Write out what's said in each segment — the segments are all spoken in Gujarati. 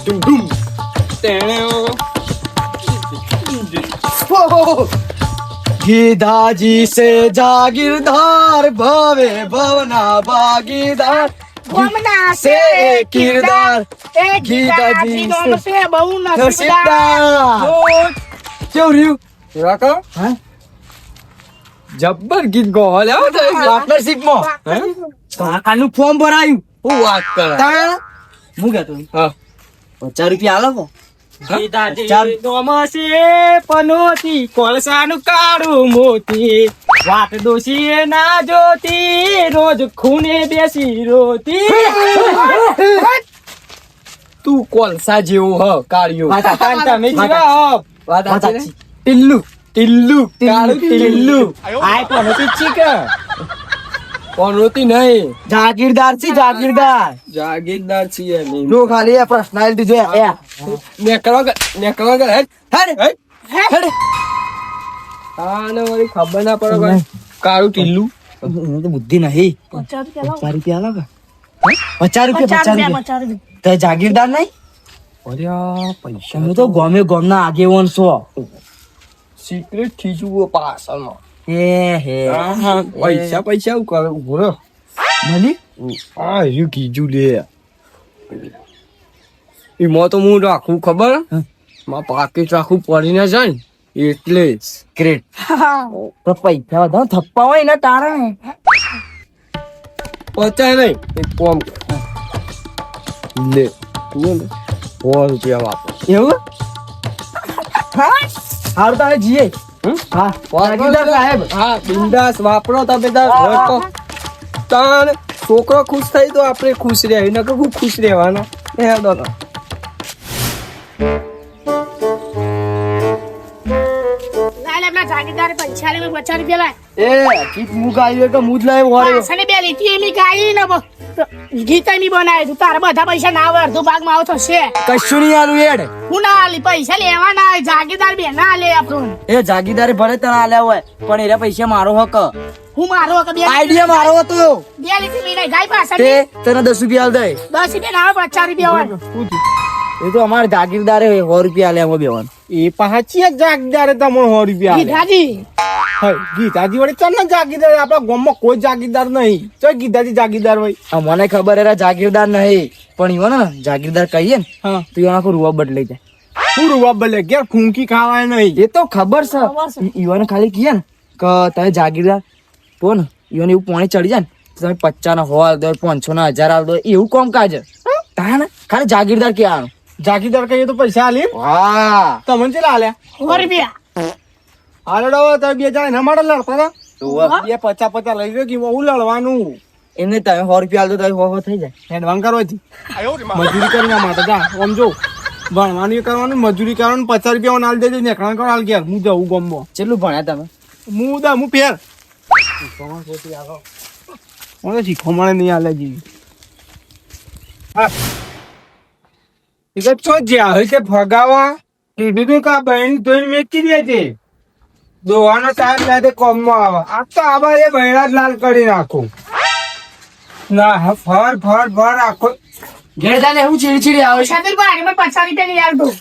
ડુમ ડુમ તેણે ગીધાજી સે જાગીરદાર ભવે ભવના ભાગીદાર ગોમના સે કિરદાર એ ગીતાજી ગોમ છે બહુ નસીબદાર નસીબદાર કેવું રહ્યું રાખો હા જબ્બર ગીત ગોહલ આવો તો પાર્ટનરશિપમાં કાકાનું ફોર્મ ભરાયું હું વાત કરે તાણ હું કહેતો હા 50 રૂપિયા આલો ગીતાજી નોમસે પનોતી કોલસાનું કાળું મોતી વાત દોશી ના જોતી રોજ ખૂને બેસી રોતી તું કોલસા જેવો હ કાળિયો તમે જેવા હ વાત સાચી. ટિલ્લુ ટિલ્લુ કાળું ટિલ્લુ આય પનોતી છીક પનોતી નહીં જાગીરદાર છે જાગીરદાર જાગીરદાર છીએ અમે જો ખાલી આ પર્સનાલિટી જો એ નેકળો હેડ હેડ હેડ આને વળી ખબર ના પડે ભાઈ કાળું ટીલ્લું એને તો બુદ્ધિ નહીં 50 રૂપિયા આલો કે 50 રૂપિયા તે જાગીરદાર નહીં અરે પૈસા તમે તો ગોમે ગોમના આગેવાન છો સિક્રેટ ખીચવું પાછળમાં એ હે પૈસા પૈસા હું કરે ઉભો રહો મળી આ રહ્યું કીજું લે એમાં તો હું રાખું ખબર માં પાકીટ રાખું પડીને જાય ને એટલે જ ગ્રેટ તો પૈસા વધારે થપ્પા હોય એના કારણે પચાય નહીં એક કોમ કર. લે તું ને 100 રૂપિયા વાપર એવું હારું તારે જીએ હા જાગીરદાર સાહેબ હા બિંદાસ વાપરો તમે તાર હોય તો તાર છોકરો ખુશ થઈ તો આપણે ખુશ રહે નકર હું ખુશ રહેવાનો એ હેડો તો જાગીરદાર પૈસા લે 50 રૂપિયા લાય એ ગીત મુક આવ્યો કે મુજ લાવ્યો હોરે પાછળ બે લીટી એમી ગાઈ ને ગીત એમી બનાવે તું તારા બધા પૈસા ના આવે અડધો ભાગ માં આવો તો છે કશું નહીં આલું એડ હું ના આલી પૈસા લેવા ના આવે જાગીરદાર બે ના લે આપણું એ જાગીરદારે ભલે તને આલ્યા હોય પણ એના પૈસા મારો હક હું મારો કે બે આઈડિયા મારો હતો બે લીટી મી નહીં ગાઈ પાછળ તે તને 10 રૂપિયા આલ દે 10 રૂપિયા ના આવે 50 રૂપિયા હોય એ તો અમારે જાગીરદારે 100 રૂપિયા આલ્યા હોય બેવાન એ પાછી એક જાગીરદારે તમને 100 રૂપિયા ગીતાજી ગીતાજી વળી ચાલ ને જાગીરદાર આપણા ગામમાં કોઈ જાગીરદાર નહીં ચો ગીતાજી જાગીરદાર હોય આ મને ખબર એરા જાગીરદાર નહીં પણ ઈવન ને જાગીરદાર કહીએ ને હા તો ઈવન આખો રૂવા બદલાઈ જાય શું રૂવા બલે ઘેર ફૂંકી ખાવાય નહીં એ તો ખબર છે ઈવન ખાલી કહીએ ને કે તમે જાગીરદાર તો ને ઈવન એવું પોણી ચડી જાય ને તો તમે 50 ના 100 આલ દો 500 ના 1000 આલ દો એવું કામ કાજ તાને ખાલી જાગીરદાર કહેવાનું જાગીરદાર કહીએ તો પૈસા આલી હા તમને ચેલા આલ્યા 100 રૂપિયા હાલડો તમે બે જણા એના માટે લડતા હતા બે 50 લઈ ગયો કે હું લડવાનું એમને તમે 100 રૂપિયા આલ દો તો 100 થઈ જાય હેડવાન કરવાથી મજૂરી કરવા માટે જા આમ જો ભણવાનું કરવાનું મજૂરી કરવાનું 50 રૂપિયા હાલ દેજો નેકળા કરો હાલ ગયા હું જવું ગમો કેટલું ભણ્યા તમે હું ફેર મને શીખો મળે નહીં હાલે જીવી છો જ્યાં હોય તે ભગાવા કીધું તું કા બહેન ધોઈને વેચી દે છે દોવાનો ટાઈમ લાગે કોમમાં આવે આ તો આવા એ બહેરા જ લાલ કરી નાખું ના ફર આખો ઘેર જાને હું ચીડી આવે છે 50 રૂપિયા નહીં આવતું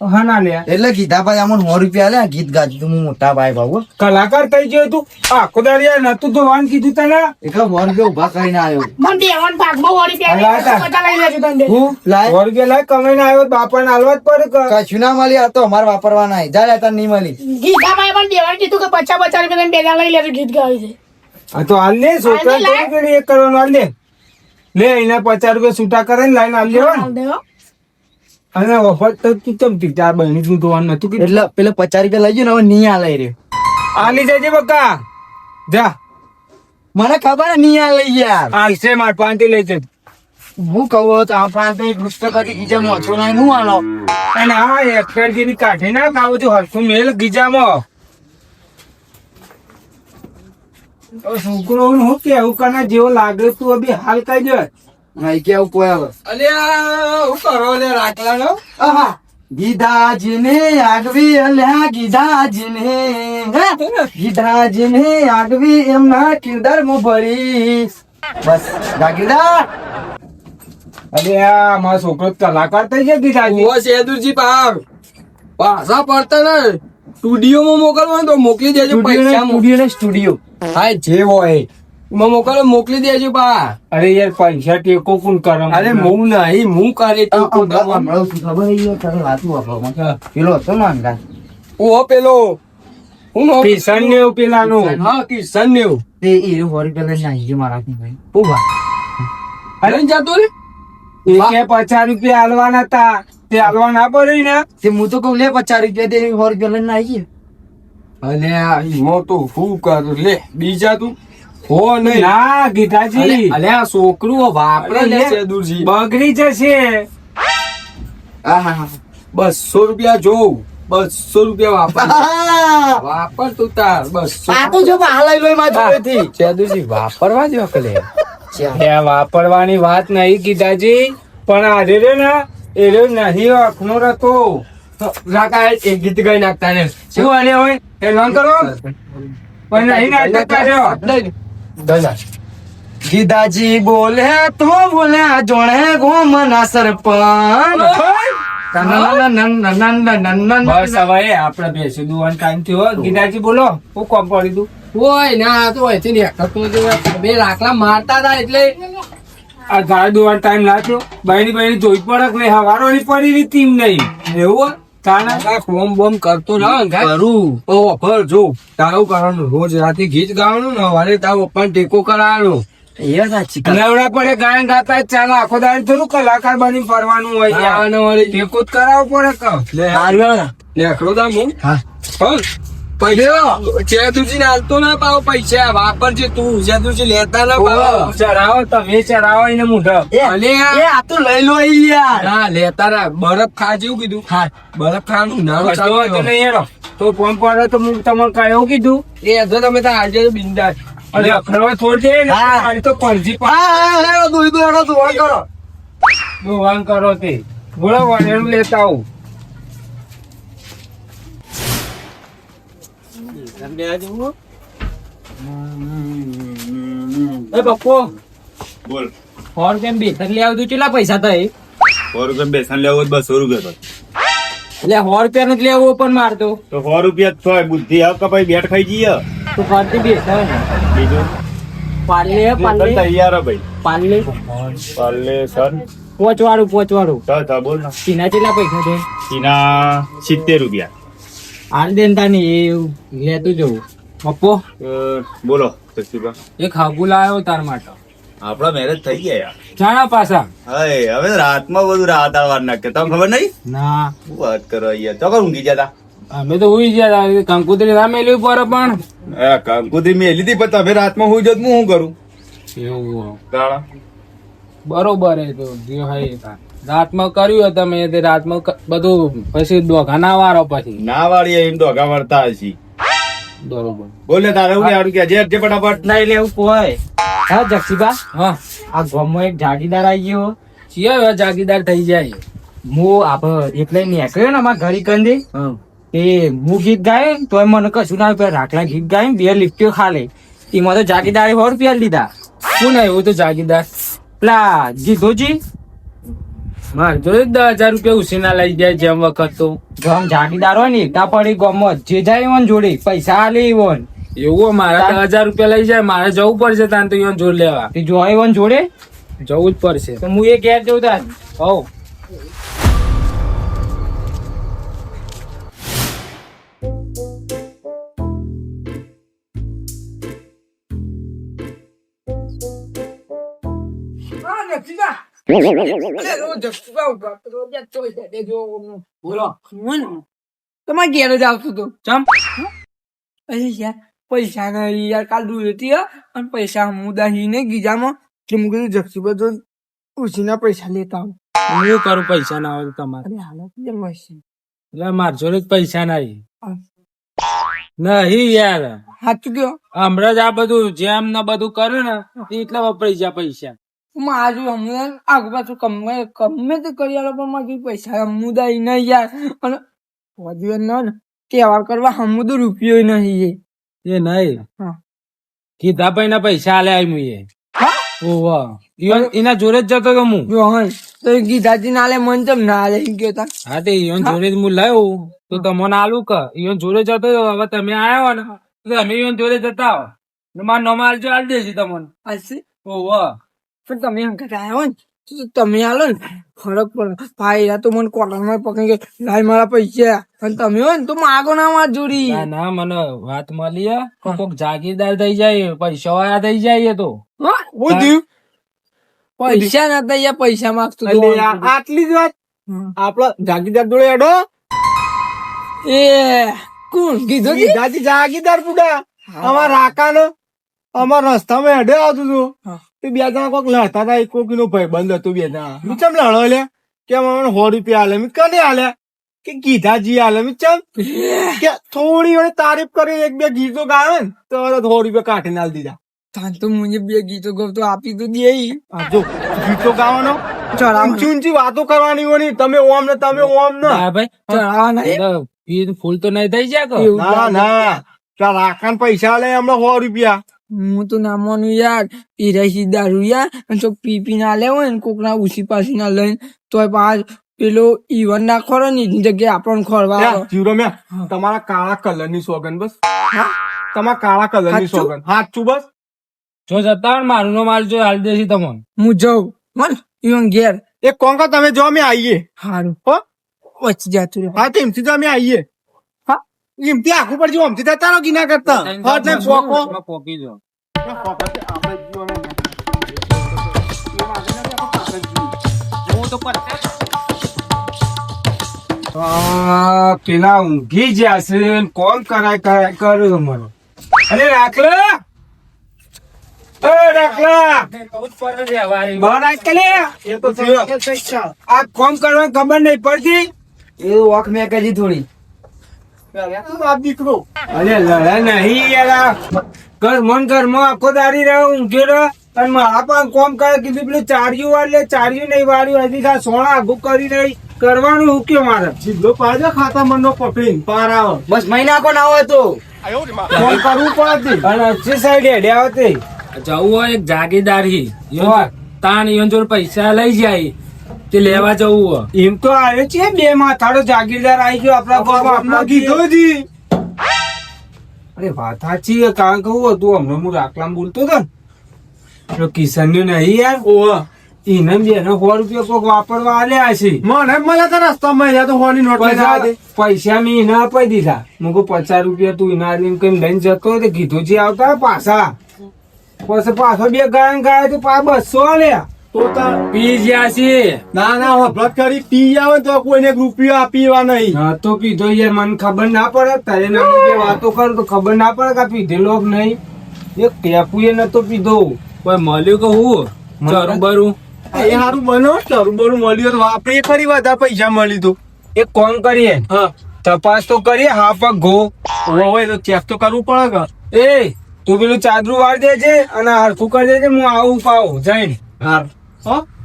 હા ના લે એટલે કીધા ભાઈ અમને 100 રૂપિયા આલ્યા ગીત ગાતું તું હું મોટા ભાઈ બાબુ કલાકાર થઈ ગયો તું આખો દાડિયા નતું ધોવાનું કીધું તને એટલે 100 રૂપિયા ઉભા કરીને આવ્યો મને દેવાન ભાગમાં 100 રૂપિયા બધા લઈ લેજો તમે હું લાય વર્ગે લાય કમાઈને આવ્યો બાપાને હાલવા જ પડે કશું ના મળી આ તો અમારે વાપરવા ના જા લેતા નહીં મળી ગીતામાં પણ દેવાન કીધું કે 50 રૂપિયા તમે બેગા લઈ લેજો ગીત ગાવી છે હા તો હાલ ને છોકરા એક કરવાનું હાલ લે એના 50 રૂપિયા છૂટા કરે ને લાઈને હાલ લેવા હાલ દેવો અને વફત તો તું ચમતી ચાર બહેની તું ધોવાનું નતું કીધું એટલે પેલા 50 રૂપિયા લઈ ગયો ને હવે નહીં આલે રહ્યો આલી જજે બકા જા મને ખબર હે નહીં આલે યાર હાલશે માર પાંચથી લઈ જજે હું કહું તો આ પાંચે ગુસ્સો કરી ગીજા મોછો ના હું આલો અને હા એક્સપર્ટની કાઢી ના ખાવું છું હરસું મેલ ગીજામાં છોકરો હું કેવું કના જેવો લાગે તું અભી હાલ કઈ દે નહીં કેવું કોઈ આવે અલ્યા હું કરો લે રાખલા નો આહા ગીધાજીને આગવી અલ્યા ગીધાજીને ગીધાજીને આગવી એમના કિરદાર માં ભરીશ બસ જાગીરદાર અરે આ મારો છોકરો તો કલાકાર થઈ જાય ગીતાજી. ઓ શેદુરજી પાછા પડતા ને સ્ટુડિયોમાં મોકલવા હોય તો મોકલી દેજો પૈસા. સ્ટુડિયો હા જે હોય એમાં મોકલો, મોકલી દેજો પા. અરે યાર પૈસા ટેકો કોણ કરે? અરે હું નહીં, હું કરે ટેકો દમણ. ખબર છે તારે વાતું વાપરવામાં. પેલો હતો ને અંગાત. ઓ પેલો હું નો કિશન ને એવું પેલાનું. હા કિશન ને એવું. તે એ 100 રૂપિયા લઈને આવી ગયો મારાથી ભાઈ. ઉભા. અરે જતો રે એ કે 50 રૂપિયા હાલવાના હતા, તે હાલવા ના પડે ને. તે હું તો કહું લે 50 રૂપિયા તે 100 રૂપિયા લઈને આવી ગયો. અને આ ઈમો તો શું કરું લે બીજા તું હો નહીં. ના ગીતાજી, અલે આ છોકરું વાપરે લે અરે, શેદુરજી. બગડી જશે. આહાહા. 200 રૂપિયા જોઉં, 200 રૂપિયા વાપર. વાપર તું તાર 200. આ તો જો હાલ લઈ લો મારા જોડેથી. શેદુરજી વાપરવા જ વખલે. એ વાપરવાની વાત નહીં ગીતાજી, પણ આજે રે ને એ રે નહીં આંખનો રતો. રાકા એક ગીત ગાઈ નાખતા ને શું આલે હોય એ લોન કરો પણ નહીં નાટક કર્યો. ગીતાજી બોલે તો બોલે જોડે ગોમના સરપંચ. બસ હવે આપણે બેસી દુવાનું ટાઈમ થયો. ગીતાજી બોલો, હું કોમ પડી દઉં. હોય ના તો હોય છે ને બે રાખલા મારતા હતા એટલે આ ગાય દુવાનો ટાઈમ ના થયો. બહેની જોઈ પડક નહીં, હવારોની પડી રહી તીમ નહીં. એવું તાના ફોર્મ બોમ કરતો ના કરું. ઓ ભર જો તારું કરવાનું રોજ રાતે ગીત ગાવાનું ને વારે તારો પણ ટેકો કરાવવાનો. એ સાચી નવડા પડે ગાયન ગાતા જ ચાલો. આખો દાડી થોડું કલાકાર બની ફરવાનું હોય યાર. ટેકો જ કરાવવો પડે કે. લેખડો તા હું હા. પૈસા ચેતુજી ને હાલતો ના પાવ પૈસા વાપરજે તું. ચેતુજી લેતા ના પાવ. ચરાવો તમે ચરાવો એને મૂઢ. અલે એ આ તો લઈ લો યાર. ના લેતા ના બરફ ખા જેવું કીધું. હા. બરફ ખાવાનું નામ તો નહીં હેરો. તો ફોન પડે તો હું તમને કઈ એવું કીધું. એ તો તમે તો આજે બિંદાસ. અને અખરવા થોડી દે ને. હા. આ તો પરજી દોવાન કરો તે. બોલો વાણિયાનું લેતા આવું. એ બપ્પો બોલ. 100 રૂપિયા બેસન લઈ આવતું કેટલા પૈસા થાય? 100 રૂપિયા બેસન લેવો તો 200 રૂપિયા થાય. એટલે 100 રૂપિયા નથી લેવો પણ મારતો તો 100 રૂપિયા જ થાય. બુદ્ધિ આવ કપાઈ બેઠ ખાઈ જઈએ. તો ફરતી બેસન બીજું પાલે બેસન તૈયાર હે ભાઈ. પાલે પાલે સર પોચવાળું થા બોલ ના. સીના કેટલા પૈસા છે? સીના 70 રૂપિયા. હાલ દેનતા નહીં એ લેતું જવું. પપ્પો બોલો સસ્તીબા. એક હાગુ લાવ્યો તાર માટે. આપડા મેરેજ થઈ ગયા યાર. જાણા પાછા. હય હવે રાતમાં બધું રાત આવાર નાખે. તમને ખબર નહીં? ના શું વાત કરો યાર. તો ઊંઘી જતા. અમે તો ઉઈ ગયા હતા. કંકુતરી ના મેલ્યું પર પણ કંકુતરી મેલી હતી પણ તમે રાતમાં હું જત હું શું કરું? એવું તાળા બરોબર એ તો જે હોય એ થાય. રાતમાં કર્યું હતું મેં તે રાતમાં બધું પછી દોઘા ના વારો પછી. ના વાળી એમ તો અગા વળતા હશી. બરોબર. બોલે તારે હું યાર કે જે ફટાફટ. નહીં લેવું કોઈ. હા જક્ષીબા હા આ ગામમાં એક જાગીદાર આવી ગયો. છીએ હવે જાગીદાર થઈ જાય. હું આપ એટલે નીકળ્યો ને અમારા ઘરી કંદે એ હું ગીત ગાય ને તોય મને કશું ના આપ્યું. રાખલા ગીત ગાય ને 2 લીટીઓ ખાલે એમાં તો જાગીદારે 100 રૂપિયા લીધા. શું ના એવું તો જાગીદાર પેલા જીધોજી મારે જોડે 10,000 રૂપિયા ઉછીના લઈ જાય જેમ વખત તો. ગમ જાગીદાર હોય ને એકતા પડી ગમત જે જાય એવન જોડે પૈસા આલે એવન એવું મારા 10,000 રૂપિયા લઈ જાય. મારે જવું પડશે તાન તો ઈવન જોડ લેવા. તે જો એવન જોડે જવું જ પડશે. તો હું એ ઘેર જઉં તાર. હવ બોલો તમારે ઘેર જ આવતું હતું ચમ અરે યાર પૈસા નહીં યાર કાલ રૂતી અને પૈસા મુદા ને ગીજામાં કે હું કીધું જક્ષી બધું ઉછીના પૈસા લેતા આવું. હું કરું પૈસા ના હોય તો તમારે. અરે હાલત યાર મશીન એટલે માર જોડે જ પૈસા નહીં નહીં યાર. સાચું કયો હમણાં જ આ બધું જેમ ને બધું કર્યું ને એટલા વપરાઈ જાય પૈસા. માજુ હમણાં આગુ પાછું ગમે તે કરી આલો પણ મારે પૈસા મુદાય નહીં યાર. અને વધુ ન તહેવાર કરવા હમુદો રૂપિયો નહીં એ નહીં હા. કીધા ભાઈ ના પૈસા આલે આઈ મુએ. હા? ઓવા એના જોડે જ જતો તો હું. જો હા તો ગીધાજી ના લે મન ચમ ના લે એમ કેતા હા તે ઈવન જોડે જ હું લાવ્યો તો તમને આલું કે ઈવન જોડે જતો રહ્યો. હવે તમે આયા હો ને તો તમે ઈવન જોડે જતા હો ને મારો નોમ આલજો આલ દેશે તમને. હશે ઓહો પણ તમે એમ કહેતા આવ્યા હોય ને તો તમે આલો ને ફરક પડે. ભાઈ યા તો મને કોટરમાં પકડી કે લાય મારા પૈસા અને તમે હોય ને તો માગો ના માર જોડી. ના ના મને વાત મળી હે કે કોક જાગીરદાર થઈ જાય પૈસા વાળા થઈ જાય એ તો. હું થયું પૈસા ના થયા પૈસા માંગતો તો. આટલી જ વાત આપડે જાગીરદાર જોડે અડો એ કોણ કીધું જાગીરદાર બુડા અમાર રાકાનો અમાર રસ્તામાં હેડે આવતું હતું તે બે જણા કોક લડતા હતા. કોક નો ભાઈ બંધ હતું બે જણા. હું ચમ લડો લે કે મને 100 રૂપિયા આલે મેં કને આલે કે ગીધાજી આલે મેં ચમ કે થોડી ઘણી તારીફ કરી એક બે ગીતો ગાવે ને તો 100 રૂપિયા કાઢીને આલી દીધા. તાન તો મને બે ગીતો ગવ તો આપી તો દે. આ જો ગીતો ગાવાનો ઊંચી ઊંચી વાતો કરવાની હોય ને તમે ઓમ ને તમે ઓમ ને ચડાવવાના ફૂલ તો નહીં થઈ જાય ના ના ચાલ રાખાન પૈસા લે હમણાં 100 રૂપિયા. હું તો ના માનું યાર પીરાશી દારૂ યાર અને તો પી ના લે હોય ને કોક ના ઉસી પાસી ના લઈને તોય પાછ પેલો ઈવન ના ખોરો ને એની જગ્યાએ આપણને ખોરવા જીરો મેં તમારા કાળા કલર ની સોગન બસ તમારા કાળા કલર ની સોગન હાચું બસ જો જતા મારું નો માલ જો હાલ દેસી તમને હું જાઉં મન ઈવન ઘેર એક કોંકા તમે જો અમે આવીએ હારું હો વચ્ચે જાતું રે. હા તો એમથી તો અમે આવીએ હા એમથી આખું પડજો અમથી જતા રહો ગીના કરતા હટ ને પોકો પોકી જો પેલા ઊંઘી ગયા છે કોમ કરાય કર્યો મને. અરે રાખલા આ કોમ કરવાની ખબર નહીં પડતી એ વોક મેં કરી થોડી દીકરો. અરે લડા નહીં યાર મન ઘરમાં આખો દાડી રહ્યો ઊંઘ્યો રહ્યો અને મારા પણ કોમ કરે કીધું પેલું ચાર્યું વાર લે ચાર્યું નહીં વાળ્યું હજી આ સોના આગું કરી રહી કરવાનું હું કે મારે સીધો પાડજો ખાતા મન નો પકડીને પાર આવો બસ મહિના કો ના હોય તો કોમ કરવું પડે અને અચ્છી સાઈડ હેડે આવતે જવું હોય એક જાગીરદારી તાન ઈવન જોડે પૈસા લઈ જાય તે લેવા જવું હોય એમ તો આવ્યો છે બે માથાડો જાગીરદાર આવી ગયો આપડા ગામમાં આપણા કીધો જી. અરે વાત સાચી કારણ કે હું હતું હમણાં હું રાખલામ બોલતો હતો ને કિશન નું નહીં યાર એને બે 100 રૂપિયા કોક વાપરવા આલ્યા છે મને મળે તો રસ્તામાં તો હોની નોટ પૈસા મેં એને અપાઈ દીધા મુકો 50 રૂપિયા તું એના લઈને કઈ લઈને જતો હોય તો કીધું છે આવતા પાછા પછી પાછો બે ગાયન ગાય તો પાછા 200 આલ્યા તો પી ગયા છે ના ના વફરત કરી પી આવે તો કોઈને રૂપિયો આપીવા નહીં હા તો પીધો યાર મને ખબર ના પડે તારે નાની જે વાતો કર તો ખબર ના પડે કે પીધેલો કે નહીં એક ટેપુ એ નતો પીધો કોઈ મળ્યું કે હું ચરું બરું એ હારું બનો ચરું બરું મળ્યું તો આપણે ખરી વધારે પૈસા મળી તો એક કોમ કરીએ હા તપાસ તો કરીએ હા પગ ઘો હોય તો ચેક તો કરવું પડે કે એ તું પેલું ચાદરું વાળ દેજે અને હરખું કરી દેજે હું આવું પાવું જઈને હા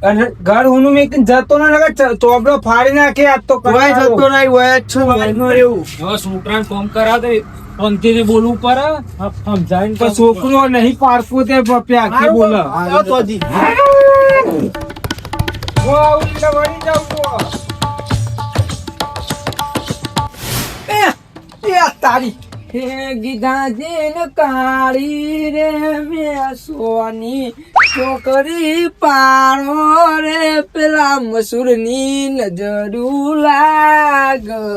અને ઘર હું મેં જતો ના ચોપડો ફાડી નાખે આજ તો જતો નહીં હોય છું એવું હવે છોકરાને ફોન કરાવે પંક્તિથી બોલવું પડે સમજાવીને તો છોકરો નહીં પારકું તે પ્યાકી બોલે તારી હે ગીધાજી ને કાળી રે મેં સોની છોકરી પાડો રે પેલા મસૂર ની નજરું લાગશે.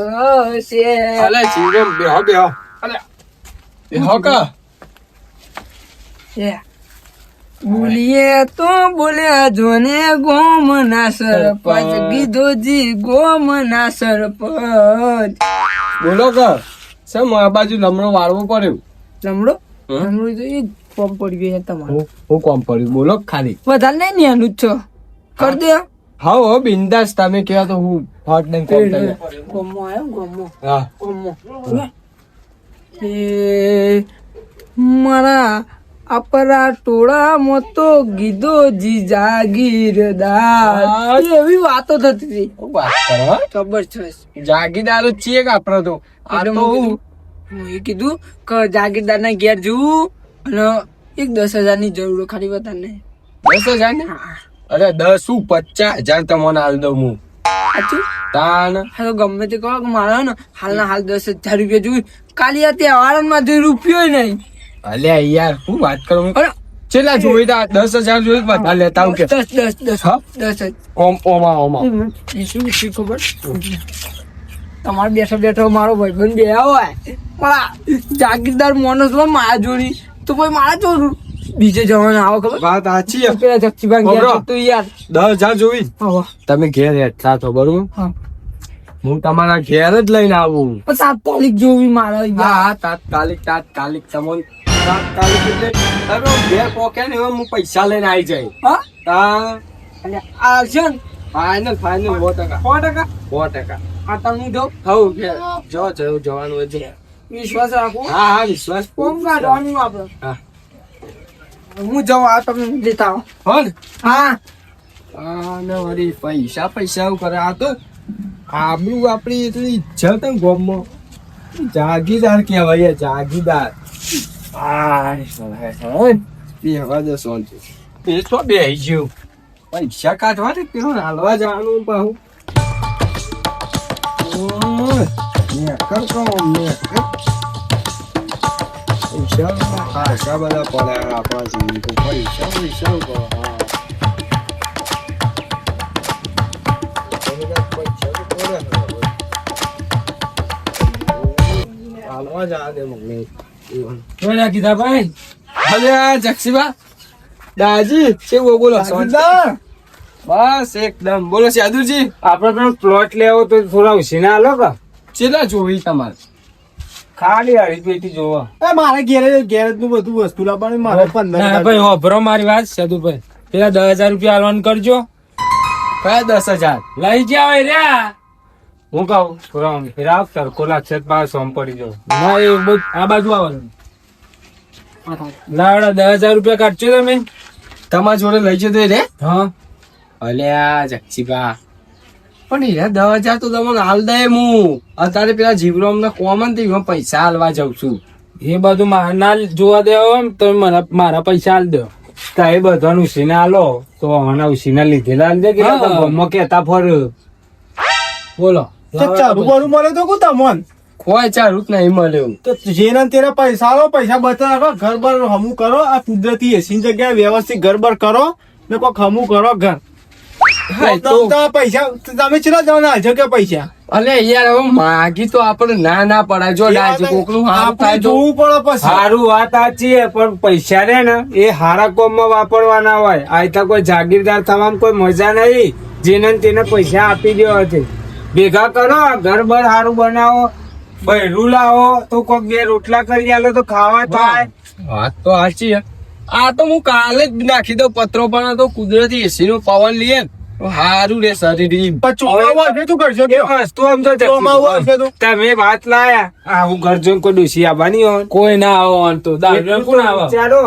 બોલીએ તો બોલ્યા જોને ગોમ ના સરપંચ ગીધોજી ગોમ ના સરપંચ બોલો કે સમ આ બાજુ લમણો વાળવો પડ્યો લમડો લમડો તો એ ફોર્મ પડી ગયો છે તમારું હું કોમ પડ્યું બોલો ખાલી વધારે નહીં ને એનું જ છો કર દે હા હો બિંદાસ તમે કહો તો હું હોટ નહીં કોમ થાય ગમો આવ્યો ગમો હા ગમો એ મારા આપરા ટોળામાં તો ગીધો જી જાગીરદાર એવી વાતો થતી હતી વાત કરો જબરજસ્ત. જાગીરદારો છીએ કે આપડે તો આ એટલે તો હું કીધું કે જાગીરદાર ના ઘેર જવું અને એક 10,000 ની જરૂર ખાલી વધારે નહીં. 10,000 ને અરે 10 શું 50,000 તમને હાલ દઉં હું. તાન હા તો ગમે તે કહો કે મારા ને હાલના હાલ 10,000 રૂપિયા જોઈએ. કાલે આ તહેવારમાં તો રૂપિયો નહીં. અલ્યા યાર હું વાત કરું. અરે છેલ્લા જોઈ તા 10,000 જોઈ બધા લેતા આવું કે 10 હા? 10 ઓમાં શું ખબર તમારે બેઠો બેઠો મારો ભાઈબંધ બે હોય પણ આ જાગીરદાર માણસ હોય મારા જોડી તો ભાઈ મારા જોડું બીજે જવાનું આવો ખબર વાત સાચી છે. પેલા જક્ષીભાઈ ગયા બબરો. તો યાર 10,000 જોઈ હા તમે ઘેર હેઠા છો બરોબર. હા હું તમારા ઘેર જ લઈને આવું. પણ તાત્કાલિક જોવી મારા હા તાત્કાલિક તમને તાત્કાલિક એટલે તમે ઘેર પોકે ને હું પૈસા લઈને આવી જાય. હા તા અને આ છે ને ફાઇનલ 100%. 100%. 100%. આ તમે જાઓ હઉ ઘેર જવાનું હોય જો. વિશ્વાસ રાખો હા વિશ્વાસ કોમ કાઢવાનું આપણે હા. હું જાઉં આ તમે લેતા આવો હો ને હા ને વળી પૈસા એવું કરે. આ તો આબરૂ આપણી એટલી ઇજ્જત ને ગામમાં. જાગીરદાર કહેવાય જાગીરદાર. બેહવા દે શાંતિ. એ તો બેહી ગયું. પૈસા કાઢવા ને પેલો હાલવા જવાનું પાછું. પૈસા બધા પડ્યા આપણા જીવી પૈસા કરો. હાલવા જા દે મમ્મી. જોયા કીધા ભાઈ અલ્યા જક્ષીબા દાજી કેવું બોલો બસ એકદમ બોલો સાધુજી. આપડે પેલો પ્લોટ લેવો તો થોડા ઉછીના આલો કે ચેલા જોવી તમારે? ખાલી અઢી પેટી જોવા. મારે ગેરેજ નું બધું વસ્તુ લાવવાની મારે 15 ના ભાઈ હોભરો મારી વાત સદુભાઈ પેલા 10,000 રૂપિયા આલવાનું કરજો. કયા 10,000? લઈ જાવ એ રહ્યા. હું કહું થોડા ફેરાવ તડકો લાગશે તો પાછો સોમ પડી જાવ. ના એ બધું આ બાજુ આવવાનું. લાવડા 10,000 રૂપિયા કાઢજો તમે. તમારા જોડે લઈ જતો રે. હા અલ્યા જક્ષીબા પણ એ 10,000 તો તમને હાલ દે. હું અત્યારે પેલા જીવરો અમને કોમન થી હું પૈસા હાલવા જાઉં છું. એ બધું ના જોવા દેવા હોય ને તો મારા પૈસા આલ દો. તો એ બધાનું ઉછીના આલો તો આના ઉછીના લીધેલા આલ દે કે હા. ગામમાં કેતા ફર. બોલો ચારું બારું મળે તો કું તમોન કોઈ ચારું જ નહીં મળ્યું. તો જેના તેના પૈસા આલો પૈસા બચા રાખો ઘર બર હમું કરો આ કુદરતી એસી જગ્યાએ વ્યવસ્થિત ઘર બર કરો ને કોક હમું કરો ઘર હા, એ તો તો પૈસા તમે ચેલા જવાના હાજર કે પૈસા અલે યાર હવે માગી તો આપણે ના પડાય. જો ડાજી કોકનું હારું આપણે થાય તો જોવું પડે પછી સારું વાત સાચી છે પણ પૈસા રે ને એ હારા કોમમાં વાપરવાના હોય. આ તો કોઈ જાગીરદાર થવામાં કોઈ મજા નહીં. જેને ને તેને પૈસા આપી દેવા છે. ભેગા કરો ઘર બર સારું બનાવો બૈરું લાવો તો કોક બે રોટલા કરી આલો તો ખાવા થાય. વાત તો સાચી છે. આ તો હું કાલે જ નાખી દઉં પત્રો પણ તો કુદરતી એસી નું પવન લઈએ ને તો સારું રે શરીર. ચોમાવું હશે તું કરશો કે એ વસ્તુ આમ તો ચોમાવું હશે તું તમે વાત લાયા આ હું ઘર જોઈને કોઈ ડૂસી આવવાની હોય કોઈ ના આવો આમ તો દારૂ કોણ આવો. ચાલો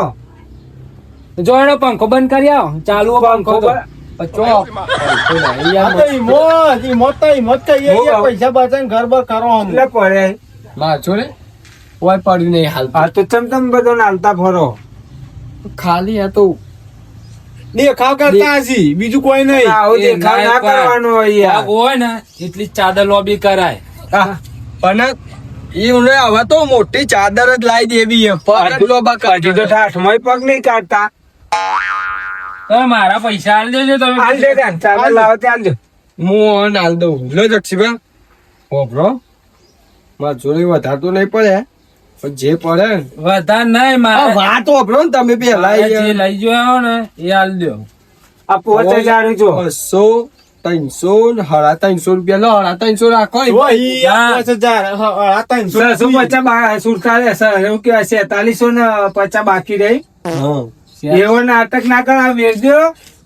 જો એનો પંખો બંધ કરી આવો. ચાલુ પંખો તો. આ તો હિંમત તો હિંમત કહીએ હું કે કહું? પૈસા બચાવીને ઘર બર કરો હમ એટલે પડે મારજો ને કોઈ પડ્યું નહીં હાલ. આ તો ચમ બધો નાલતા ફરો. ખાલી આ તો દેખાવ કરતા હશી બીજું કોઈ નહીં આવું એ દેખાવ ના ના કરાય. કરવાનો હોય આગ યાર. હોય ને એટલી ચાદર લોબી કરાય. હા, પણ એમને હવે તો મોટી ચાદર જ લાવી દેવી છે. પગ જ લોબા કરી હજી તો ઠાઠમાં પગ નહીં કાઢતા. તમે મારા પૈસા આલ દેજો તમે. હાલ દે ત્યાં ચાલો લાવો ત્યાં દે. હું હાલ દઉં. લો જક્ષીબા ઓભરો મારા જોડે વધારે તો નહીં પડે પણ જે પડે ને વધારે નહીં આ મારે. વાત ઓભરો ને તમે પેલા મારે જે લઈ જોયો ને એ આલ દો. આ 5,000 જો 200 300 ને 350 રૂપિયા લો. 350 રાખો જો ઈ આ 5,000, આ 300 50 સુરતા શું કેવાય 47 ને 50 બાકી રહી. એવો નાટક ના કર વેચજો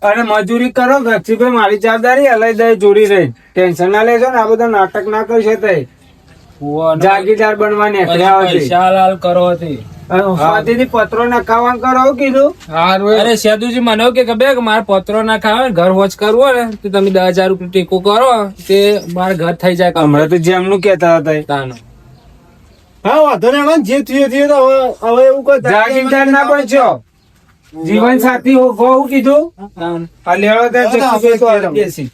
અને મજૂરી કરો. ગક્ષીભાઈ મારી જવાબદારી અલગ દઈ જોડી રહી. ટેન્શન ના લેજો ને આ બધા નાટક ના કરશો તે જાગીરદાર બનવા નીકળ્યા હતી. પૈસા લાલ કરો હતી. સ્વાતિથી પત્રો નખાવાનું કરો એવું કીધું. સારું અરે સેદુજી મને એવું કે બે કે મારે પત્રો ના ખાવા ઘર વોચ કરવું હોય ને તો તમે 10,000 રૂપિયા ટેકો કરો તે મારે ઘર થઈ જાય. હમણાં તો જેમનું કેતા હતા તાનો. હા વાંધો નહીં જે થયું તો હવે એવું કોઈ જાગીરદાર ના બનશો. જીવન સાથી કહું કીધું આ લેવા ત્યાં જગ્યાએ તો હાલ બેસી